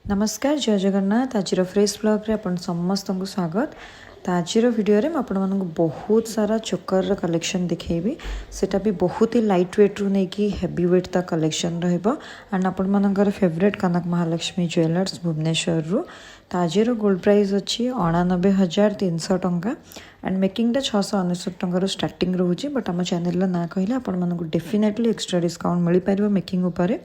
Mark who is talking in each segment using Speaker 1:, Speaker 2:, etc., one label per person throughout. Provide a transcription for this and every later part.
Speaker 1: नमस्कार जय जगन्नाथ आज फ्रेश ब्लॉग रे अपन समस्त को स्वागत। तो आज वीडियो रे आपण मानक बहुत सारा चोकर कलेक्शन दिखेबी सेटा भी बहुत ही लाइट वेट रू नहीं हेवी वेट तक कलेक्शन रहइबो एंड आपण मानकर फेवरेट कनक महालक्ष्मी ज्वेलर्स भुवनेश्वर रू। तो आज गोल्ड प्राइस अच्छी 89,300 टंका एंड मेकिंग टा 699 टंकार स्टार्टिंग रोचे बट आम चैनल ना कहले आपण मानक डेफिनेटली एक्स्ट्रा डिस्काउंट मिल पार मेकिंग उपर।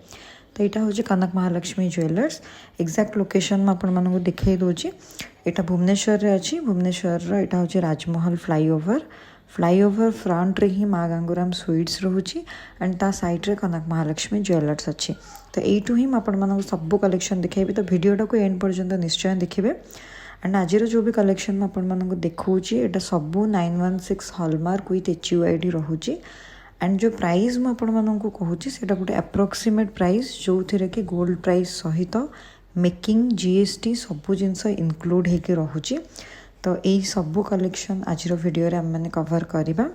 Speaker 1: तो यहाँ हूँ कनक महालक्ष्मी ज्वेलर्स एक्जाक्ट लोकेशन में आपण मानक देखई दूची। यहाँ भुवनेश्वर रे अच्छी भुवनेश्वर यहाँ हूँ राजमहल फ्लाईओवर फ्रंट रे ही माँ गांगुराम स्वीट्स रोची एंड ता साइड रे कनक महालक्ष्मी ज्वेलर्स अच्छी। तो यू ही आपण मानक सब कलेक्शन दिखेबी तो वीडियोटा को एंड पर्यंत निश्चय देखिए। एंड आज जो भी कलेक्शन में आपण मानक देखौची एटा सबू 916 हॉलमार्क विथ HUID रोची एंड जो प्राइस मुझे कहूँ से गोटे अप्रोक्सीमेट प्राइस जो थे कि गोल्ड प्राइस सहित मेकिंग GST सबू जिनस इनक्लूड होकर रोचे। तो यही सबू कलेक्शन आज वीडियो रे आम कवर करवा।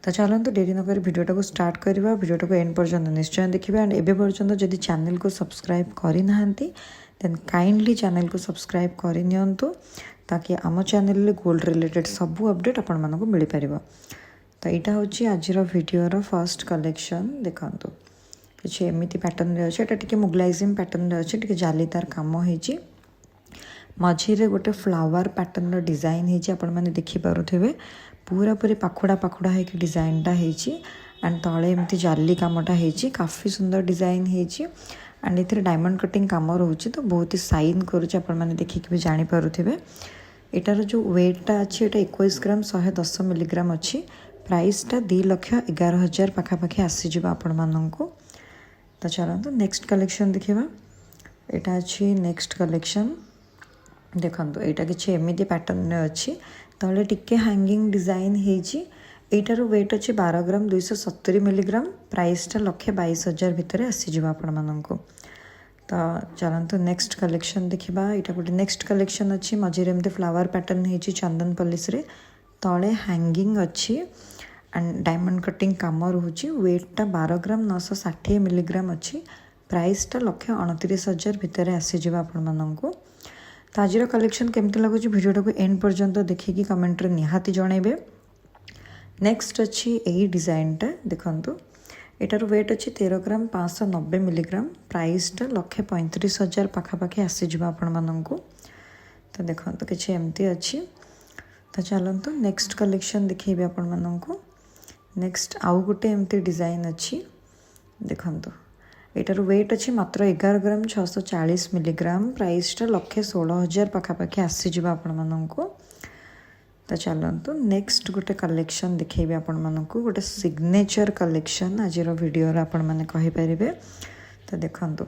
Speaker 1: तो चलते डेरी नक वीडियोटा को स्टार्ट करवा वीडियोटा को एंड पर्यंत निश्चय देखिए। एंड एवं पर्यंत जदि चैनल को सब्सक्राइब करना देन काइंडली चैनल को सब्सक्राइब करनी ताकि आम चैनल गोल्ड रिलेटेड सबू अपडेट आपण मानक मिल पार। तो यहाँ हूँ आज वीडियोर फर्स्ट कलेक्शन देखु कि एमती पैटर्न रे अच्छे टी मुगलाइजिम पैटर्न रे अच्छे टी जालीदार कम हो मझीरे गोटे फ्लावर पैटर्न डिजाइन होती आपण मैंने देखिपे पूरा पूरी पाखुड़ा पाखुड़ा होकर डिजाइनटा होती एंड तले एमती जाली कमटा होती काफ़ी सुंदर डिजाइन होती एंड ये डायमंड कटिंग कम रोचे तो बहुत ही साइन करें देखिक भी जानीपे। एटार जो वेटा अच्छी 21 ग्राम 110 मिलीग्राम अच्छी प्राइसटा 2,11,000 पाखापाखि आसीज आपण मानक। तो चलते नेक्स्ट कलेक्शन देखा। यहाँ अच्छी नेक्स्ट कलेक्शन देखो यहाँ कि एमती पैटर्न अच्छी तले टिके हैंगिंग डिजाइन होटार वेट अच्छी 12 ग्राम 270 मिलीग्राम प्राइसटा 1,22,000 भितर आसीज आपण मानक। तो चलते नेक्स्ट कलेक्शन देखा। यहाँ गोटे नेक्स्ट कलेक्शन अच्छी मझे एमती फ्लावर पैटर्न होती चंदन पॉलिश रे तले हैंगिंग अच्छी एंड डायमंड कटिंग कम रोचे वेटा 12 ग्राम 960 मिलीग्राम अच्छी प्राइसटा 1,29,000 भितर आसीज आपण मानक। तो आज कलेक्शन केमती लगुच वीडियोटा को एंड पर्यंत देखिए कमेंट रे निहाती जनइबे। नेक्स्ट अच्छी यही डिजाइनटा देखंतु एटार वेट अच्छी 13 ग्राम 590 मिलीग्राम प्राइसटा 1,35,000 पाखापाखि आसीज आपण मानक। तो देखो कि एमती अच्छी। तो चलते नेक्स्ट कलेक्शन देखिए आपण मानक। नेक्स्ट आउ गोटे एमती डिजाइन अच्छी देखंतु एटार वेट अच्छी मात्र 11 ग्राम 640 मिलीग्राम प्राइसटा 1,16,000 पाखापाखि आसीज आपण मानक। तो चलते नेक्स्ट गोटे कलेक्शन देखिए आपण मानक गोटे सिग्नेचर कलेक्शन आज वीडियो आपण मैंने कहींपर। तो देखंतु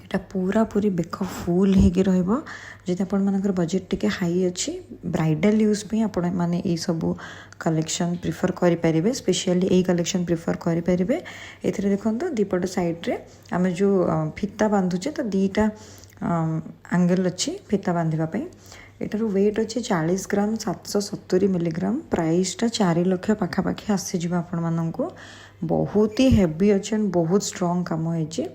Speaker 1: यहाँ पूरा पूरी बेक फुल होगी रही आपण मानकर बजेट टिके हाई अच्छी ब्राइडल यूज पे आपण माने ये सब कलेक्शन प्रिफर करें स्पेशली यही कलेक्शन प्रिफर करें। ये देखो दीपट साइड रे आम जो फीता बांधुचे तो दीटा एंगल अच्छी फीता बांधापी। एटार वेट अच्छे 40 ग्राम 770 मिलीग्राम प्राइसटा 4 लाख पाखापाखि आसीज आपण मानक। बहुत ही हेवी अच्छे एंड बहुत स्ट्रॉन्ग कम होती।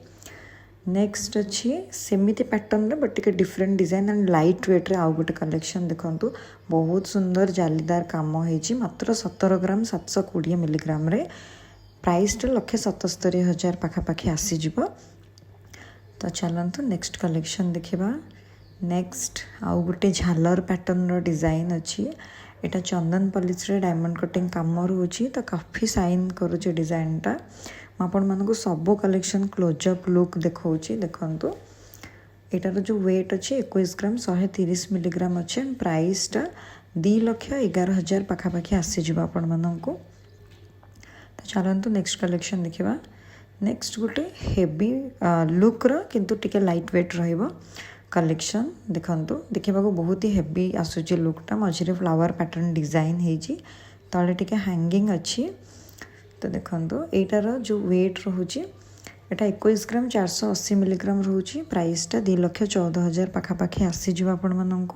Speaker 1: नेक्स्ट अच्छी सेमिति पैटर्न रे बट टिके different design and light weight रे आउ गोटे कलेक्शन देखंतु बहुत सुंदर जालीदार काम होती मात्र 17 ग्राम 720 मिलीग्राम रे प्राइसटा 1,77,000 पाखापाखि आसीज। तो चलते नेक्स्ट कलेक्शन देखा। नेक्स्ट आउ गोटे झालर पैटर्न डिजाइन अच्छी यहाँ चंदन पॉलिश रे डायमंड कटिंग कम रोची तो काफ़ी साइन करुचे डिजाइनटा। आपण मानक सब कलेक्शन क्लोजअप लुक देखौची देखंतु एटार जो वेट अच्छे 21 ग्राम 130 मिलीग्राम अच्छे प्राइसटा 2,11,000 पाखापाखि आसीज आपण मानक। तो चलते नेक्स्ट कलेक्शन देखा। नेक्स्ट गोटे हेवी लुक रो किंतु टिके लाइट वेट रहिबो कलेक्शन देखंतु देखा बहुत ही हेवी आसूची लुकटा मझे फ्लावर पैटर्न डिजाइन होती तले टिके हैंगिंग अच्छी तो देखंतु एटार जो वेट रोचे एटा 21 ग्राम 480 मिलीग्राम रोचे प्राइसटा 2,14,000 पाखापाखि आसीज आपण मानक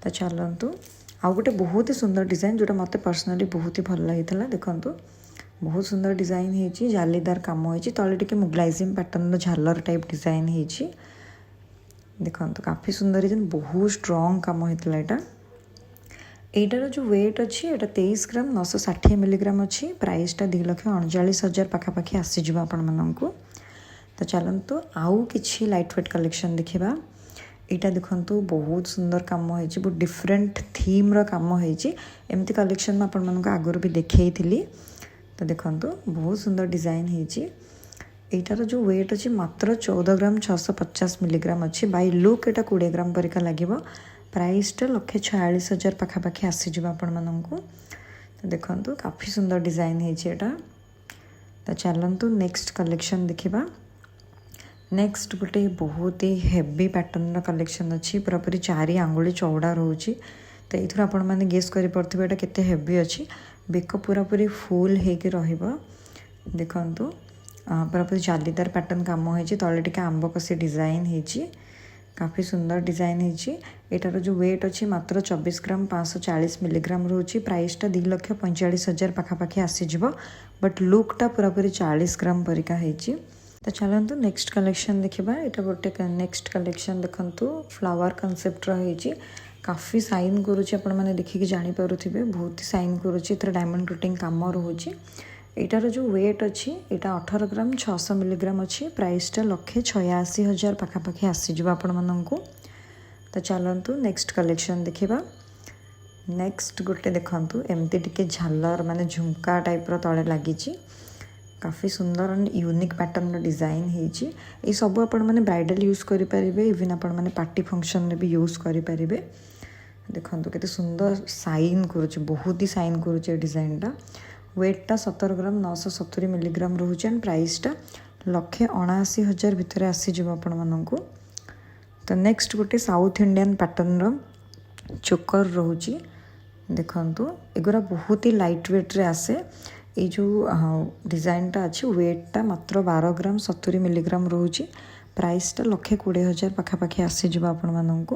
Speaker 1: तो चलतु आउ गोटे बहुत ही सुंदर डिजाइन जोटा मत पर्सनाली बहुत ही भल लगी देखंतु बहुत सुंदर डिजाइन होती जालीदार काम होती तले टिके मुगलाइजिम पैटर्न झालर टाइप डिजाइन होती देखंतु काफ़ी सुंदर बहुत स्ट्रॉन्ग काम होता है एटार जो वेट अच्छी एटा 23 ग्राम 960 मिलीग्राम अच्छी प्राइसटा 2,39,000 पाखापाखि आसीज आपण मानक तो चलतु आउ कि लाइट वेट कलेक्शन देखा यहाँ देखंतु बहुत सुंदर काम होती बहुत डिफरेंट थीम रो काम होती एमती कलेक्शन में आपण मानक आगुरी भी देखई तो देखंतु बहुत सुंदर डिजाइन होती एटार जो वेट अच्छी मात्र 14 ग्राम 650 मिलीग्राम अच्छी बाय लुक एटा 20 ग्राम परिका लगे प्राइसटा 1,46,000 पाखापाखि आसीज आपण मानक तो देखंतु काफ़ी सुंदर डिजाइन होती तो चलतु नेक्स्ट कलेक्शन देखा नेक्स्ट गोटे बहुत ही हेवी पैटर्न कलेक्शन अच्छी पूरापूरी 4 आंगुली चौड़ा रोचे तो ये आपण मैंने गेस कर पार्थिबे एटा केते हेवी अच्छी बेक पूरापूरी फुल होके देखंतु पूरापूरी जालीदार पैटर्न काम होती तले टिके आंब कसी डिजाइन होती काफ़ी सुंदर डिजाइन होती एटार जो वेट अच्छी मात्र 24 ग्राम 540 मिलीग्राम रोचे प्राइसटा 2,45,000 पाखापाखि आसीज बट लुकटा पूरापूरी 40 ग्राम परिका होती तो चलतु नेक्स्ट कलेक्शन देखा यहाँ गोटे नेक्स्ट कलेक्शन देखंतु फ्लावर कॉन्सेप्ट रही काफ़ी साइन करुच्ची आपण मैंने देखिए जानीपे बहुत ही साइन करुच्ची डायमंड कटिंग काम रोचे एटार जो वेट अच्छी यहाँ 18 ग्राम 600 मिलीग्राम अच्छी प्राइसटा 1,86,000 पाखापाखि आसीज आपण मानक तो चलतु नेक्स्ट कलेक्शन देखा नेक्स्ट गोटे देखंतु एमती टिके झालर माने झुमका टाइप रो तले लगी काफ़ी सुंदर एंड यूनिक पैटर्न डिजाइन होती ये सब आपण मैंने ब्राइडल यूज करें इवन आपण मैंने पार्टी फंक्शन में भी यूज करें देखो केते सुंदर साइन करुच्चे बहुत ही साइन करुच्चे डिजाइनटा वेटटा 17 ग्राम 970 मिलीग्राम रोचे एंड प्राइसटा 1,79,000 भितर आसीज आपण मानक तो नेक्स्ट गोटे साउथ इंडियन पैटर्न चोकर रोचे देखंतु एगुरा बहुत ही लाइट वेट रे आसे ये जो डिजाइनटा अच्छी वेटटा मात्र 12 ग्राम 70 मिलीग्राम रोचे प्राइसटा 1,20,000 पाखापाखि आसीज आपण मानक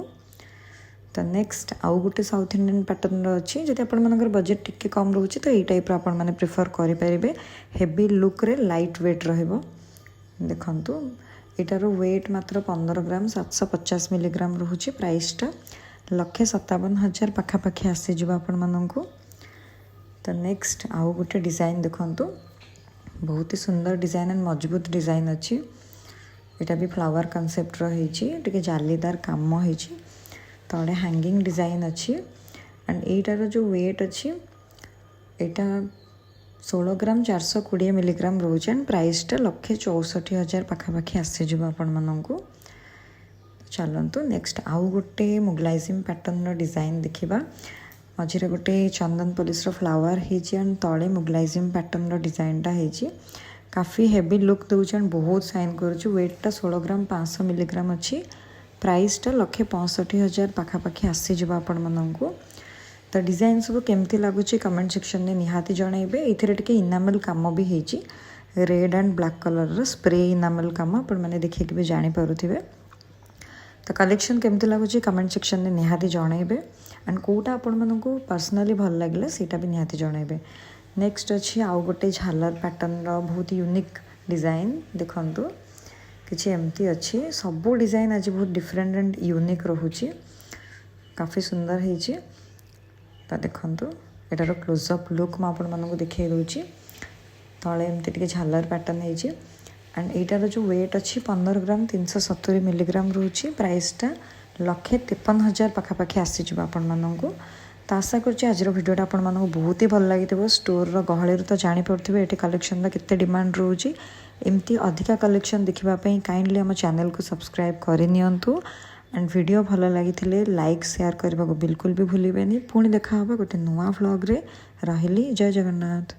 Speaker 1: तो नेक्स्ट आउ गोटे साउथ इंडियन पैटर्न अच्छी जब आपण मानकर बजेट टिके कम रोचे तो ये टाइप आपण मैंने प्रिफर करें हेवी लुक रे लाइट वेट रहिबो देखंतु एटार वेट मात्र 15 ग्राम 750 मिलीग्राम रोचे प्राइसटा 1,57,000 पाखापाखि आसीज आपण मानक तो नेक्स्ट आउ गोटे डिजाइन देखंतु बहुत ही सुंदर डिजाइन एंड मजबूत डिजाइन अच्छी यहाँ भी फ्लावर कॉन्सेप्ट रही जालीदार काम होती तले हैंगिंग डिजाइन अच्छी एंड एटार जो वेट अच्छी यहाँ 16 ग्राम 420 मिलीग्राम रोचे एंड प्राइसटा 1,64,000 पाखापाखि आसीज आपण मानक चलतु नेक्स्ट आउ गोटे मुगलाइजिम पैटर्न डिजाइन देखा मझे गोटे चंदन पॉलिश फ्लावर होती तले मुगलाइजिम पैटर्न डिजाइनटा होती काफ़ी हेवी लुक दूचे एंड बहुत साइन करुच्ची वेटटा 16 ग्राम 500 मिलीग्राम अच्छी प्राइसटा 1,65,000 पाखापाखि आसीज आपण मानक तो डिजाइन सब केमती लगुच कमेंट सेक्शन में निहाती जनइबे ये इनामेल कम भी होती red and black colour spray enamel कम आपण मैंने देखिए भी जानीपे तो कलेक्शन केमती लगुच कमेंट सेक्शन में निहाती जनइबे एंड कोटा आपण मानक पर्सनाली भल लगे सीटा भी निहाती जनइबे नेक्स्ट अच्छी आउ गोटे झालर पैटर्न बहुत यूनिक डिजाइन देखंतु किछि एमती अच्छी सब डिजाइन आज बहुत डिफरेंट एंड यूनिक रोचे काफ़ी सुंदर होती तो देखंतु एटार क्लोजअप लुक मैं आपण मानक देखा दूची तले एमती टिके झालर पैटर्न होती एंड एटार जो वेट अच्छी 15 ग्राम 370 मिलीग्राम रोचे प्राइसटा 1,53,000 पाखापाखि आसीज आपण मानक तो आशा करुँच आज भिडियोटा आपण मानक बहुत ही भल लगी स्टोर गहली तो जानीपे ये कलेक्शन केते डिमांड रोचे एमती अधिका कलेक्शन देखापी काइंडली आम चैनल को सब्सक्राइब करनी एंड वीडियो भल लगी लाइक शेयर करने को बिल्कुल भी भूलें पुणी देखा गोटे नुआ व्लॉग रे रही जय जगन्नाथ।